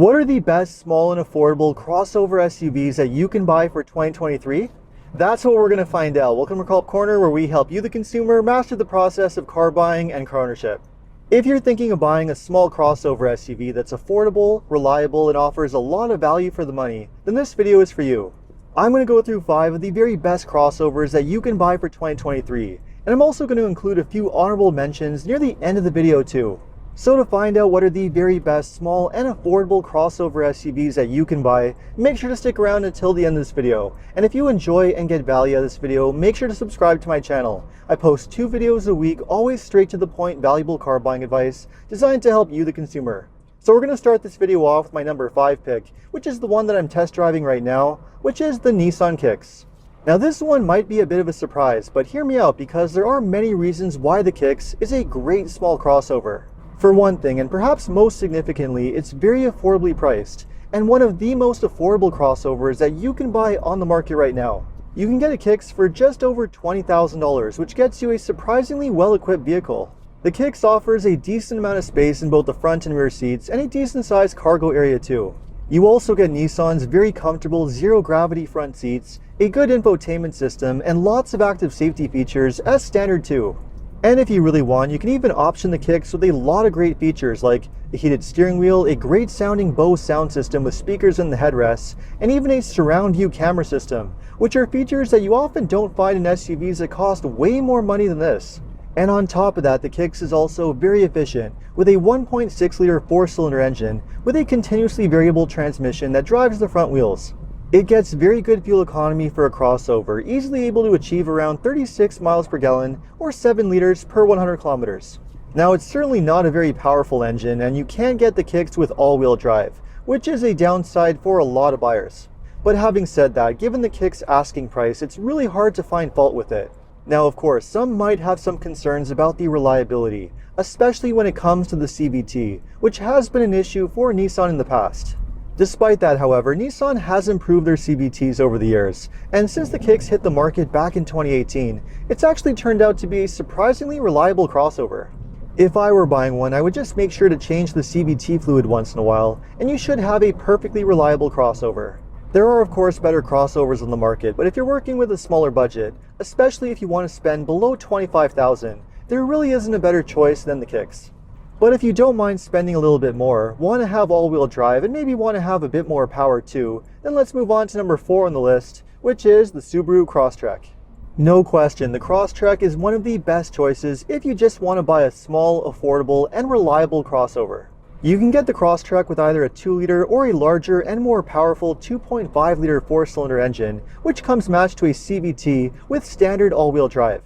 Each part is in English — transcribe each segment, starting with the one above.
What are the best small and affordable crossover SUVs that you can buy for 2023? That's what we're going to find out. Welcome to Car Corner, where we help you, the consumer, master the process of car buying and car ownership. If you're thinking of buying a small crossover SUV that's affordable, reliable, and offers a lot of value for the money, then this video is for you. I'm going to go through 5 of the very best crossovers that you can buy for 2023, and I'm also going to include a few honorable mentions near the end of the video too. So to find out what are the very best small and affordable crossover SUVs that you can buy, make sure to stick around until the end of this video. And if you enjoy and get value out of this video, make sure to subscribe to my channel. I post 2 videos a week, always straight to the point, valuable car buying advice designed to help you, the consumer. So we're going to start this video off with my number 5 pick, which is the one that I'm test driving right now, which is the Nissan Kicks. Now this one might be a bit of a surprise, but hear me out because there are many reasons why the Kicks is a great small crossover. For one thing, and perhaps most significantly, it's very affordably priced, and one of the most affordable crossovers that you can buy on the market right now. You can get a Kicks for just over $20,000, which gets you a surprisingly well-equipped vehicle. The Kicks offers a decent amount of space in both the front and rear seats, and a decent sized cargo area too. You also get Nissan's very comfortable zero-gravity front seats, a good infotainment system, and lots of active safety features as standard too. And if you really want, you can even option the Kicks with a lot of great features like a heated steering wheel, a great sounding Bose sound system with speakers in the headrests, and even a surround view camera system, which are features that you often don't find in SUVs that cost way more money than this. And on top of that, the Kicks is also very efficient, with a 1.6-liter 4-cylinder engine with a continuously variable transmission that drives the front wheels. It gets very good fuel economy for a crossover, easily able to achieve around 36 miles per gallon or 7 liters per 100 kilometers. Now it's certainly not a very powerful engine, and you can get the Kicks with all-wheel drive, which is a downside for a lot of buyers. But having said that, given the Kicks asking price, it's really hard to find fault with it. Now of course, some might have some concerns about the reliability, especially when it comes to the CVT, which has been an issue for Nissan in the past. Despite that, however, Nissan has improved their CVTs over the years, and since the Kicks hit the market back in 2018, it's actually turned out to be a surprisingly reliable crossover. If I were buying one, I would just make sure to change the CVT fluid once in a while, and you should have a perfectly reliable crossover. There are of course better crossovers on the market, but if you're working with a smaller budget, especially if you want to spend below $25,000, there really isn't a better choice than the Kicks. But if you don't mind spending a little bit more, want to have all-wheel drive, and maybe want to have a bit more power too, then let's move on to number 4 on the list, which is the Subaru Crosstrek. No question, the Crosstrek is one of the best choices if you just want to buy a small, affordable, and reliable crossover. You can get the Crosstrek with either a 2-liter or a larger and more powerful 2.5-liter 4-cylinder engine, which comes matched to a CVT with standard all-wheel drive.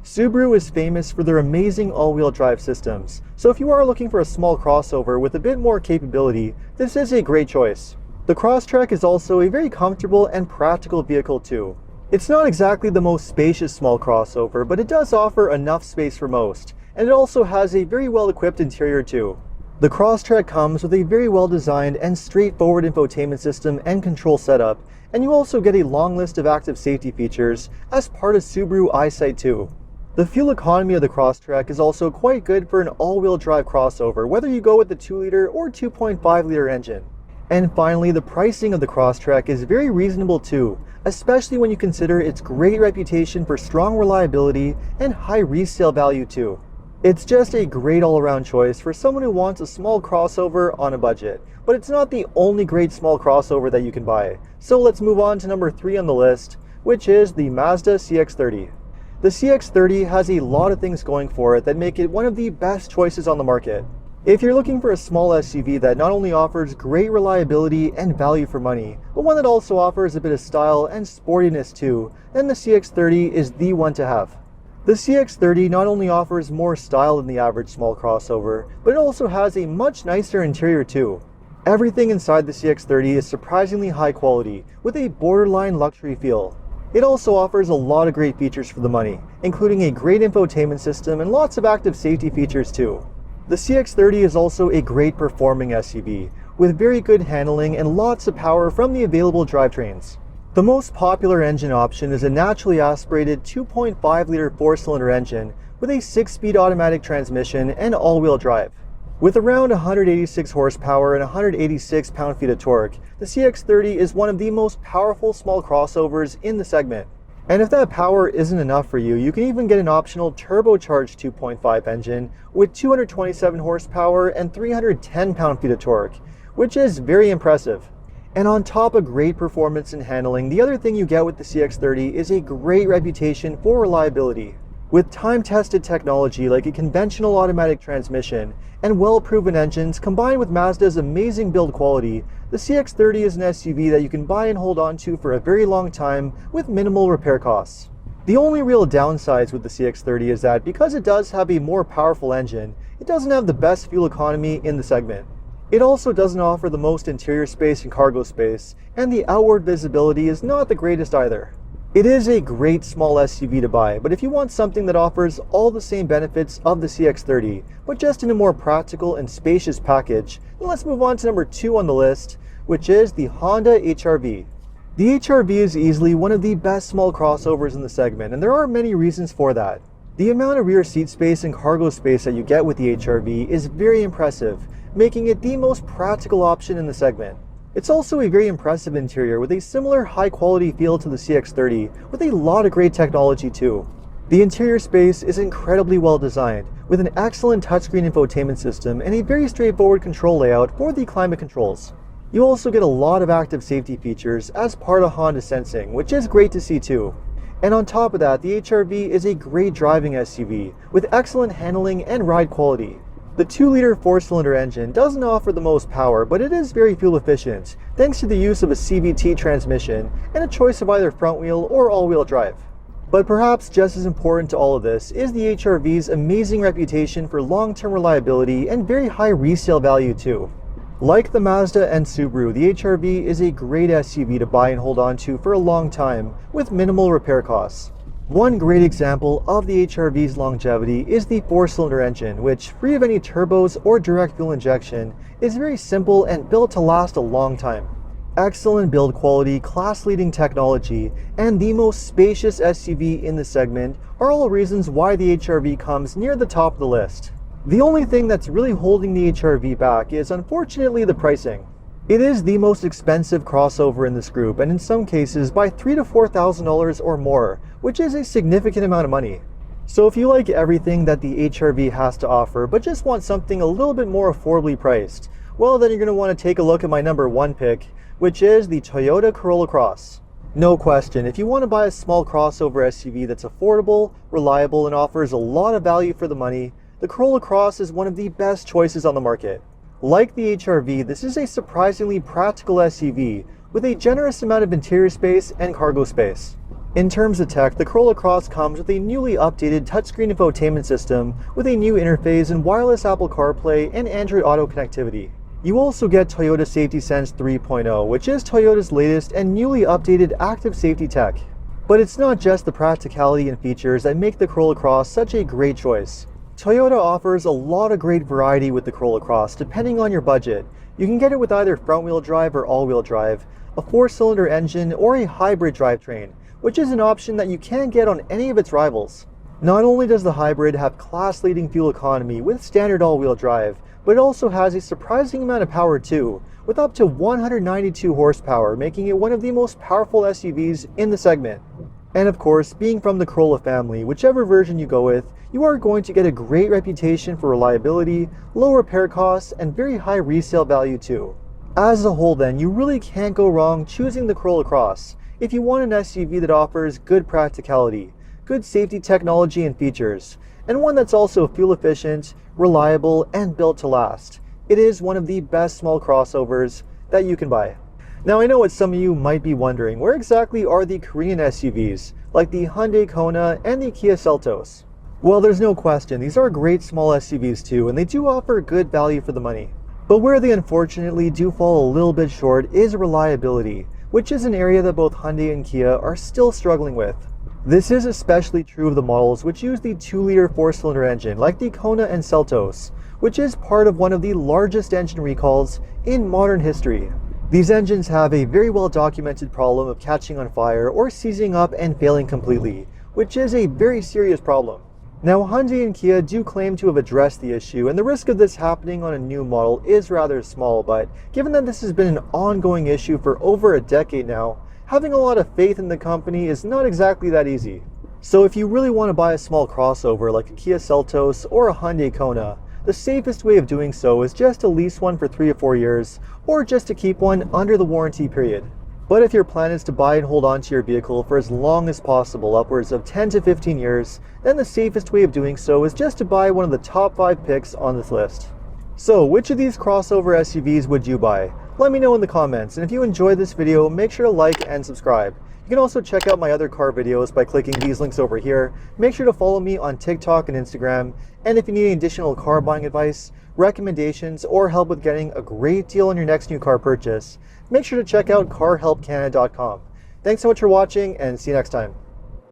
Subaru is famous for their amazing all-wheel drive systems, so if you are looking for a small crossover with a bit more capability, this is a great choice. The Crosstrek is also a very comfortable and practical vehicle too. It's not exactly the most spacious small crossover, but it does offer enough space for most, and it also has a very well-equipped interior too. The Crosstrek comes with a very well-designed and straightforward infotainment system and control setup, and you also get a long list of active safety features as part of Subaru EyeSight too. The fuel economy of the Crosstrek is also quite good for an all-wheel drive crossover, whether you go with the 2-liter or 2.5-liter engine. And finally, the pricing of the Crosstrek is very reasonable too, especially when you consider its great reputation for strong reliability and high resale value too. It's just a great all-around choice for someone who wants a small crossover on a budget, but it's not the only great small crossover that you can buy. So let's move on to number 3 on the list, which is the Mazda CX-30. The CX-30 has a lot of things going for it that make it one of the best choices on the market. If you're looking for a small SUV that not only offers great reliability and value for money, but one that also offers a bit of style and sportiness too, then the CX-30 is the one to have. The CX-30 not only offers more style than the average small crossover, but it also has a much nicer interior too. Everything inside the CX-30 is surprisingly high quality, with a borderline luxury feel. It also offers a lot of great features for the money, including a great infotainment system and lots of active safety features too. The CX-30 is also a great performing SUV, with very good handling and lots of power from the available drivetrains. The most popular engine option is a naturally aspirated 2.5-liter 4-cylinder engine with a 6-speed automatic transmission and all-wheel drive. With around 186 horsepower and 186 pound-feet of torque, the CX30 is one of the most powerful small crossovers in the segment. And if that power isn't enough for you, you can even get an optional turbocharged 2.5 engine with 227 horsepower and 310 pound-feet of torque, which is very impressive. And on top of great performance and handling, the other thing you get with the CX30 is a great reputation for reliability. With time-tested technology like a conventional automatic transmission and well-proven engines combined with Mazda's amazing build quality, the CX30 is an SUV that you can buy and hold on to for a very long time with minimal repair costs. The only real downsides with the CX30 is that because it does have a more powerful engine, it doesn't have the best fuel economy in the segment. It also doesn't offer the most interior space and cargo space, and the outward visibility is not the greatest either. It is a great small SUV to buy, but if you want something that offers all the same benefits of the CX30, but just in a more practical and spacious package, then let's move on to number 2 on the list, which is the Honda HR-V. The HR-V is easily one of the best small crossovers in the segment, and there are many reasons for that. The amount of rear seat space and cargo space that you get with the HR-V is very impressive, making it the most practical option in the segment. It's also a very impressive interior with a similar high quality feel to the CX30 with a lot of great technology too. The interior space is incredibly well designed with an excellent touchscreen infotainment system and a very straightforward control layout for the climate controls. You also get a lot of active safety features as part of Honda Sensing, which is great to see too. And on top of that, the HR-V is a great driving SUV with excellent handling and ride quality. The 2-liter 4-cylinder engine doesn't offer the most power, but it is very fuel efficient, thanks to the use of a CVT transmission and a choice of either front wheel or all-wheel drive. But perhaps just as important to all of this is the HR-V's amazing reputation for long-term reliability and very high resale value too. Like the Mazda and Subaru, the HR-V is a great SUV to buy and hold on to for a long time with minimal repair costs. One great example of the HR-V's longevity is the 4-cylinder engine, which, free of any turbos or direct fuel injection, is very simple and built to last a long time. Excellent build quality, class-leading technology, and the most spacious SUV in the segment are all reasons why the HR-V comes near the top of the list. The only thing that's really holding the HR-V back is unfortunately the pricing. It is the most expensive crossover in this group, and in some cases by $3,000 to $4,000 or more, which is a significant amount of money. So if you like everything that the HR-V has to offer, but just want something a little bit more affordably priced, well then you're going to want to take a look at my number 1 pick, which is the Toyota Corolla Cross. No question, if you want to buy a small crossover SUV that's affordable, reliable, and offers a lot of value for the money, the Corolla Cross is one of the best choices on the market. Like the HR-V, this is a surprisingly practical SUV with a generous amount of interior space and cargo space. In terms of tech, the Corolla Cross comes with a newly updated touchscreen infotainment system with a new interface and wireless Apple CarPlay and Android Auto connectivity. You also get Toyota Safety Sense 3.0, which is Toyota's latest and newly updated active safety tech. But it's not just the practicality and features that make the Corolla Cross such a great choice. Toyota offers a lot of great variety with the Corolla Cross depending on your budget. You can get it with either front-wheel drive or all-wheel drive, a 4-cylinder engine, or a hybrid drivetrain, which is an option that you can't get on any of its rivals. Not only does the hybrid have class-leading fuel economy with standard all-wheel drive, but it also has a surprising amount of power too, with up to 192 horsepower, making it one of the most powerful SUVs in the segment. And of course, being from the Corolla family, whichever version you go with, you are going to get a great reputation for reliability, low repair costs, and very high resale value too. As a whole then, you really can't go wrong choosing the Corolla Cross if you want an SUV that offers good practicality, good safety technology and features, and one that's also fuel efficient, reliable, and built to last. It is one of the best small crossovers that you can buy. Now I know what some of you might be wondering, where exactly are the Korean SUVs, like the Hyundai Kona and the Kia Seltos? Well, there's no question, these are great small SUVs too, and they do offer good value for the money. But where they unfortunately do fall a little bit short is reliability, which is an area that both Hyundai and Kia are still struggling with. This is especially true of the models which use the 2-liter 4-cylinder engine, like the Kona and Seltos, which is part of one of the largest engine recalls in modern history. These engines have a very well documented problem of catching on fire or seizing up and failing completely, which is a very serious problem. Now, Hyundai and Kia do claim to have addressed the issue, and the risk of this happening on a new model is rather small, but given that this has been an ongoing issue for over a decade now, having a lot of faith in the company is not exactly that easy. So if you really want to buy a small crossover like a Kia Seltos or a Hyundai Kona, the safest way of doing so is just to lease one for 3 to 4 years, or just to keep one under the warranty period. But if your plan is to buy and hold on to your vehicle for as long as possible, upwards of 10 to 15 years, then the safest way of doing so is just to buy one of the top 5 picks on this list. So which of these crossover SUVs would you buy? Let me know in the comments, and if you enjoyed this video, make sure to like and subscribe. You can also check out my other car videos by clicking these links over here. Make sure to follow me on TikTok and Instagram, and if you need additional car buying advice, recommendations, or help with getting a great deal on your next new car purchase, make sure to check out carhelpcanada.com. Thanks so much for watching, and see you next time.